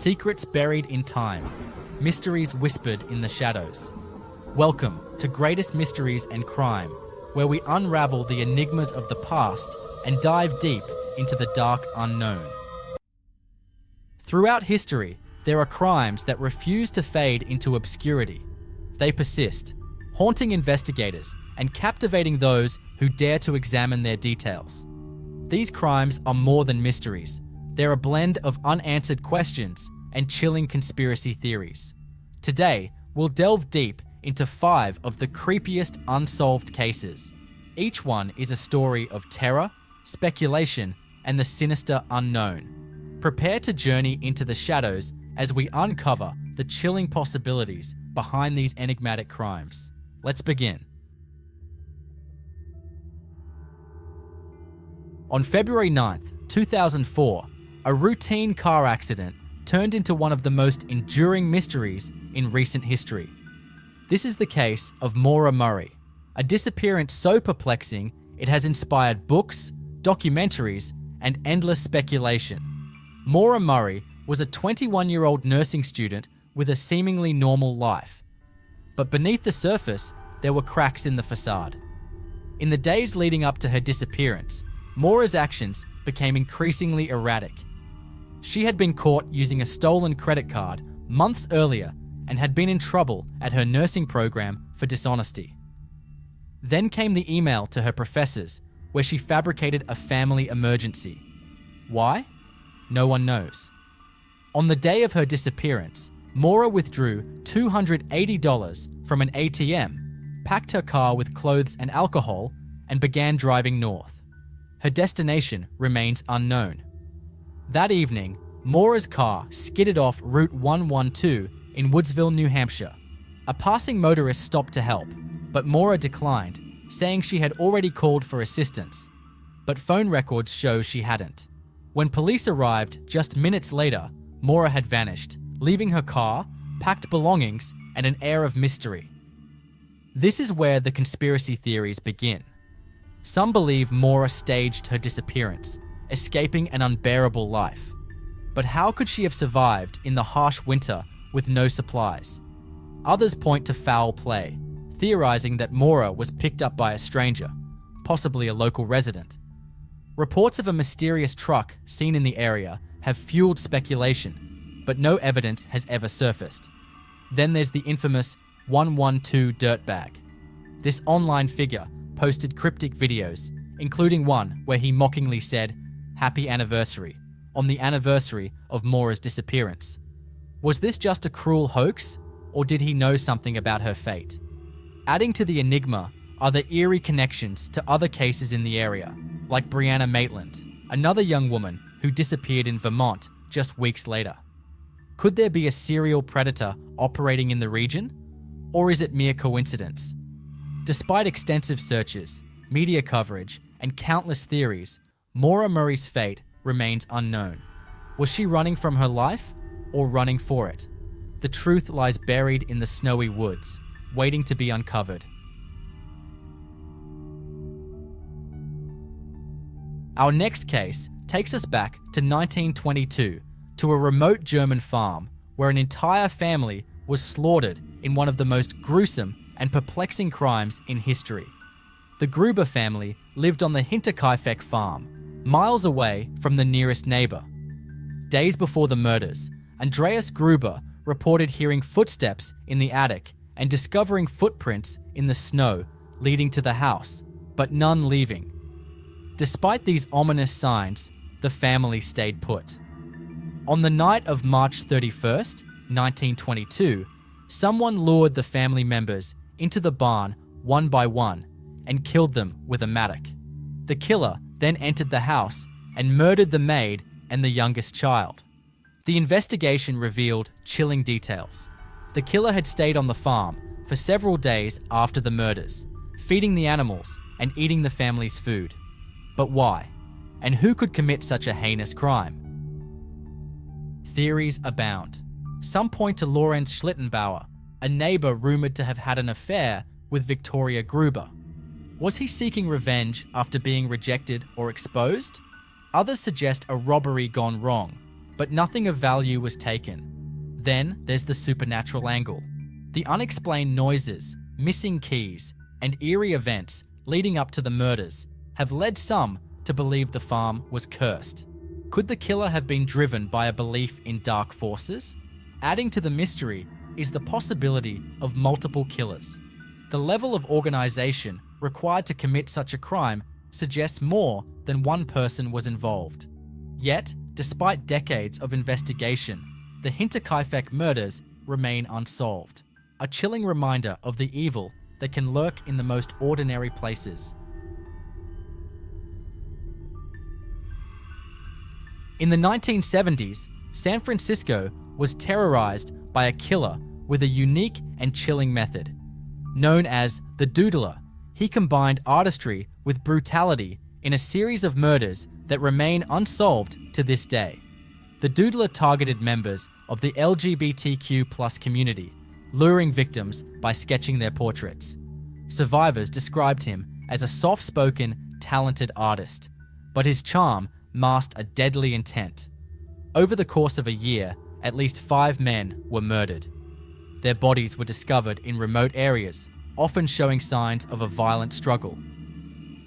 Secrets buried in time, mysteries whispered in the shadows. Welcome to Greatest Mysteries and Crime, where we unravel the enigmas of the past and dive deep into the dark unknown. Throughout history, there are crimes that refuse to fade into obscurity. They persist, haunting investigators and captivating those who dare to examine their details. These crimes are more than mysteries. They're a blend of unanswered questions and chilling conspiracy theories. Today, we'll delve deep into 5 of the creepiest unsolved cases. Each one is a story of terror, speculation, and the sinister unknown. Prepare to journey into the shadows as we uncover the chilling possibilities behind these enigmatic crimes. Let's begin. On February 9th, 2004, a routine car accident turned into one of the most enduring mysteries in recent history. This is the case of Maura Murray, a disappearance so perplexing it has inspired books, documentaries, and endless speculation. Mora Murray was a 21-year-old nursing student with a seemingly normal life. But beneath the surface, there were cracks in the facade. In the days leading up to her disappearance, Mora's actions became increasingly erratic. She had been caught using a stolen credit card months earlier and had been in trouble at her nursing program for dishonesty. Then came the email to her professors where she fabricated a family emergency. Why? No one knows. On the day of her disappearance, Mora withdrew $280 from an ATM, packed her car with clothes and alcohol, and began driving north. Her destination remains unknown. That evening, Mora's car skidded off Route 112 in Woodsville, New Hampshire. A passing motorist stopped to help, but Mora declined, saying she had already called for assistance. But phone records show she hadn't. When police arrived just minutes later, Mora had vanished, leaving her car, packed belongings, and an air of mystery. This is where the conspiracy theories begin. Some believe Mora staged her disappearance, escaping an unbearable life. But how could she have survived in the harsh winter with no supplies? Others point to foul play, theorizing that Mora was picked up by a stranger, possibly a local resident. Reports of a mysterious truck seen in the area have fueled speculation, but no evidence has ever surfaced. Then there's the infamous 112 dirtbag. This online figure posted cryptic videos, including one where he mockingly said, "Happy anniversary," on the anniversary of Mora's disappearance. Was this just a cruel hoax, or did he know something about her fate? Adding to the enigma are the eerie connections to other cases in the area, like Brianna Maitland, another young woman who disappeared in Vermont just weeks later. Could there be a serial predator operating in the region? Or is it mere coincidence? Despite extensive searches, media coverage, and countless theories, Mora Murray's fate remains unknown. Was she running from her life or running for it? The truth lies buried in the snowy woods, waiting to be uncovered. Our next case takes us back to 1922 to a remote German farm where an entire family was slaughtered in one of the most gruesome and perplexing crimes in history. The Gruber family lived on the Hinterkaifeck farm, miles away from the nearest neighbor. Days before the murders, Andreas Gruber reported hearing footsteps in the attic and discovering footprints in the snow leading to the house, but none leaving. Despite these ominous signs, the family stayed put. On the night of March 31st, 1922, someone lured the family members into the barn one by one and killed them with a mattock. The killer then entered the house and murdered the maid and the youngest child. The investigation revealed chilling details. The killer had stayed on the farm for several days after the murders, feeding the animals and eating the family's food. But why? And who could commit such a heinous crime? Theories abound. Some point to Lorenz Schlittenbauer, a neighbor rumored to have had an affair with Victoria Gruber. Was he seeking revenge after being rejected or exposed? Others suggest a robbery gone wrong, but nothing of value was taken. Then there's the supernatural angle. The unexplained noises, missing keys, and eerie events leading up to the murders have led some to believe the farm was cursed. Could the killer have been driven by a belief in dark forces? Adding to the mystery is the possibility of multiple killers. The level of organization required to commit such a crime suggests more than one person was involved. Yet, despite decades of investigation, the Hinterkaifeck murders remain unsolved, a chilling reminder of the evil that can lurk in the most ordinary places. In the 1970s, San Francisco was terrorized by a killer with a unique and chilling method. Known as the Doodler, he combined artistry with brutality in a series of murders that remain unsolved to this day. The Doodler targeted members of the LGBTQ+ community, luring victims by sketching their portraits. Survivors described him as a soft-spoken, talented artist, but his charm masked a deadly intent. Over the course of a year, at least 5 men were murdered. Their bodies were discovered in remote areas, often showing signs of a violent struggle.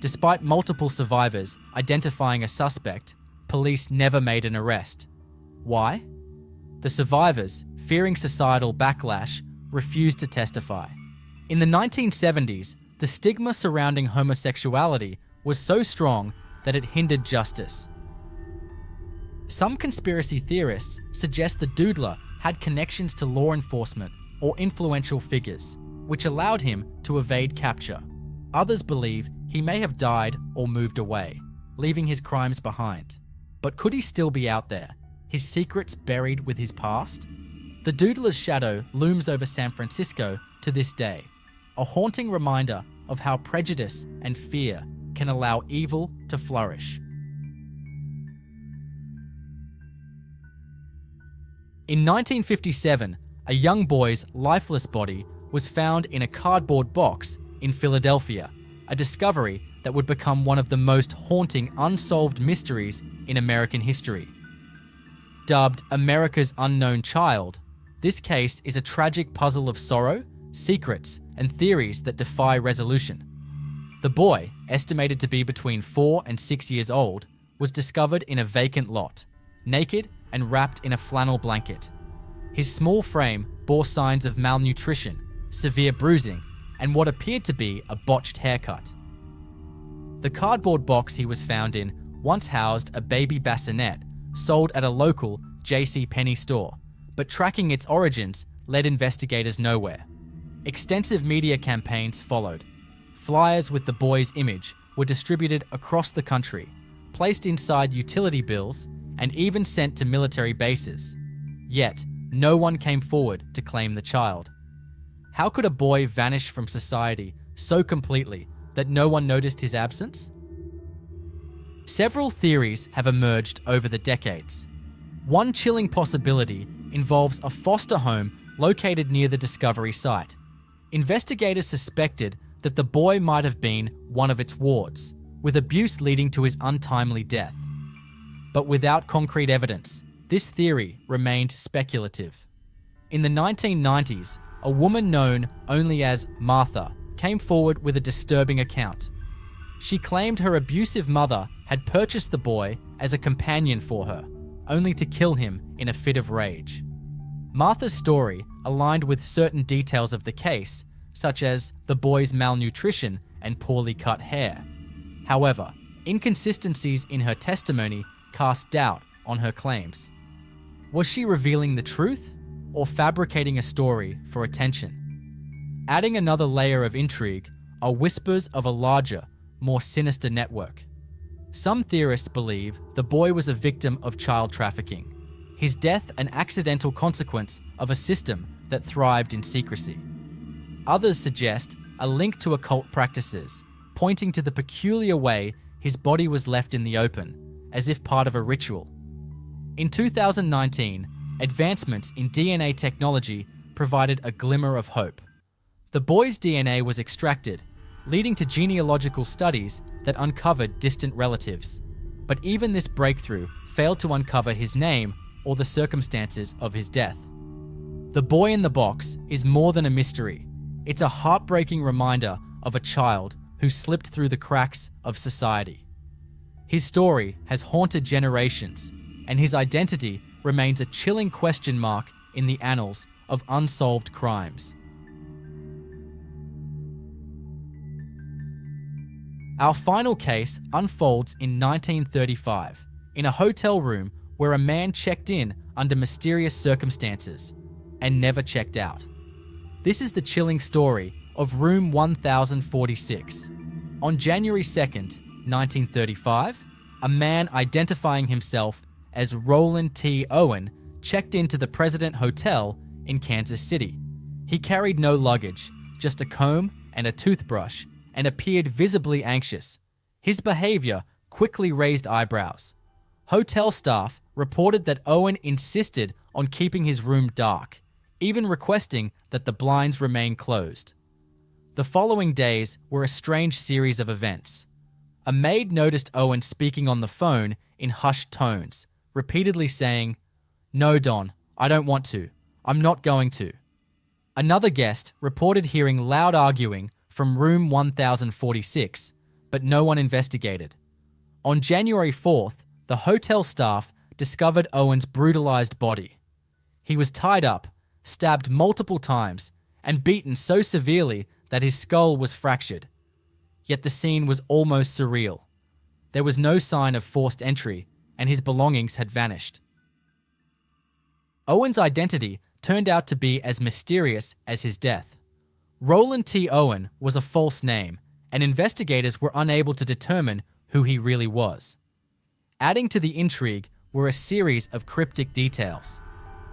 Despite multiple survivors identifying a suspect, police never made an arrest. Why? The survivors, fearing societal backlash, refused to testify. In the 1970s, the stigma surrounding homosexuality was so strong that it hindered justice. Some conspiracy theorists suggest the Doodler had connections to law enforcement or influential figures, which allowed him to evade capture. Others believe he may have died or moved away, leaving his crimes behind. But could he still be out there, his secrets buried with his past? The Doodler's shadow looms over San Francisco to this day, a haunting reminder of how prejudice and fear can allow evil to flourish. In 1957, a young boy's lifeless body was found in a cardboard box in Philadelphia, a discovery that would become one of the most haunting unsolved mysteries in American history. Dubbed America's Unknown Child, this case is a tragic puzzle of sorrow, secrets, and theories that defy resolution. The boy, estimated to be between 4 and 6 years old, was discovered in a vacant lot, naked and wrapped in a flannel blanket. His small frame bore signs of malnutrition, severe bruising, and what appeared to be a botched haircut. The cardboard box he was found in once housed a baby bassinet sold at a local JCPenney store, but tracking its origins led investigators nowhere. Extensive media campaigns followed. Flyers with the boy's image were distributed across the country, placed inside utility bills, and even sent to military bases. Yet, no one came forward to claim the child. How could a boy vanish from society so completely that no one noticed his absence? Several theories have emerged over the decades. One chilling possibility involves a foster home located near the discovery site. Investigators suspected that the boy might have been one of its wards, with abuse leading to his untimely death. But without concrete evidence, this theory remained speculative. In the 1990s, a woman known only as Martha came forward with a disturbing account. She claimed her abusive mother had purchased the boy as a companion for her, only to kill him in a fit of rage. Martha's story aligned with certain details of the case, such as the boy's malnutrition and poorly cut hair. However, inconsistencies in her testimony cast doubt on her claims. Was she revealing the truth or fabricating a story for attention? Adding another layer of intrigue are whispers of a larger, more sinister network. Some theorists believe the boy was a victim of child trafficking, his death an accidental consequence of a system that thrived in secrecy. Others suggest a link to occult practices, pointing to the peculiar way his body was left in the open, as if part of a ritual. In 2019, advancements in DNA technology provided a glimmer of hope. The boy's DNA was extracted, leading to genealogical studies that uncovered distant relatives. But even this breakthrough failed to uncover his name or the circumstances of his death. The boy in the box is more than a mystery. It's a heartbreaking reminder of a child who slipped through the cracks of society. His story has haunted generations, and his identity remains a chilling question mark in the annals of unsolved crimes. Our final case unfolds in 1935, in a hotel room where a man checked in under mysterious circumstances and never checked out. This is the chilling story of room 1046. On January 2nd, 1935, a man identifying himself as Roland T. Owen checked into the President Hotel in Kansas City. He carried no luggage, just a comb and a toothbrush, and appeared visibly anxious. His behavior quickly raised eyebrows. Hotel staff reported that Owen insisted on keeping his room dark, even requesting that the blinds remain closed. The following days were a strange series of events. A maid noticed Owen speaking on the phone in hushed tones, repeatedly saying, "No, Don, I don't want to. I'm not going to." Another guest reported hearing loud arguing from room 1046, but no one investigated. On January 4th, the hotel staff discovered Owen's brutalized body. He was tied up, stabbed multiple times, and beaten so severely that his skull was fractured. Yet the scene was almost surreal. There was no sign of forced entry, and his belongings had vanished. Owen's identity turned out to be as mysterious as his death. Roland T. Owen was a false name, and investigators were unable to determine who he really was. Adding to the intrigue were a series of cryptic details.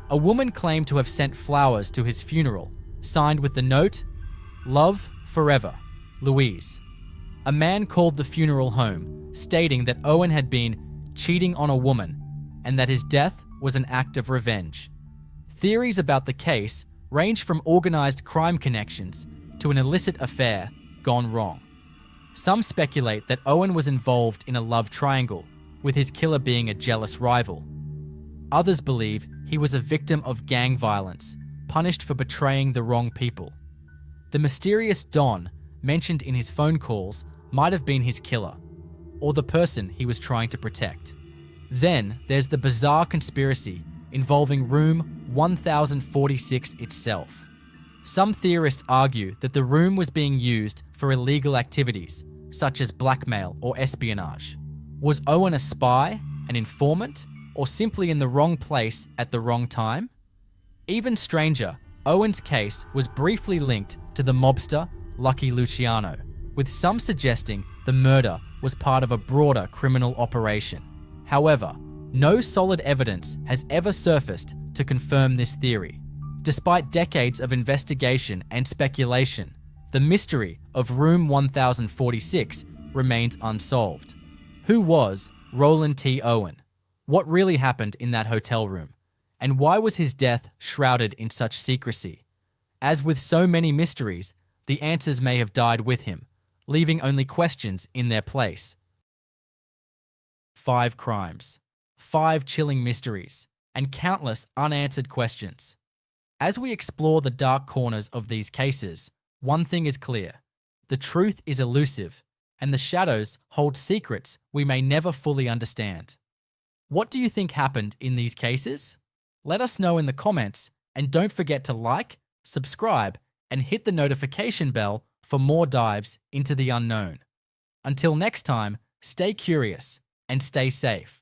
A woman claimed to have sent flowers to his funeral, signed with the note, "Love forever, Louise." A man called the funeral home, stating that Owen had been cheating on a woman and that his death was an act of revenge. Theories about the case range from organized crime connections to an illicit affair gone wrong. Some speculate that Owen was involved in a love triangle, with his killer being a jealous rival. Others believe he was a victim of gang violence, punished for betraying the wrong people. The mysterious Don mentioned in his phone calls might have been his killer, or the person he was trying to protect. Then there's the bizarre conspiracy involving room 1046 itself. Some theorists argue that the room was being used for illegal activities, such as blackmail or espionage. Was Owen a spy, an informant, or simply in the wrong place at the wrong time? Even stranger, Owen's case was briefly linked to the mobster Lucky Luciano, with some suggesting the murder was part of a broader criminal operation. However, no solid evidence has ever surfaced to confirm this theory. Despite decades of investigation and speculation, the mystery of room 1046 remains unsolved. Who was Roland T. Owen? What really happened in that hotel room? And why was his death shrouded in such secrecy? As with so many mysteries, the answers may have died with him, leaving only questions in their place. 5 crimes, 5 chilling mysteries, and countless unanswered questions. As we explore the dark corners of these cases, one thing is clear: the truth is elusive, and the shadows hold secrets we may never fully understand. What do you think happened in these cases? Let us know in the comments, and don't forget to like, subscribe, and hit the notification bell for more dives into the unknown. Until next time, stay curious and stay safe.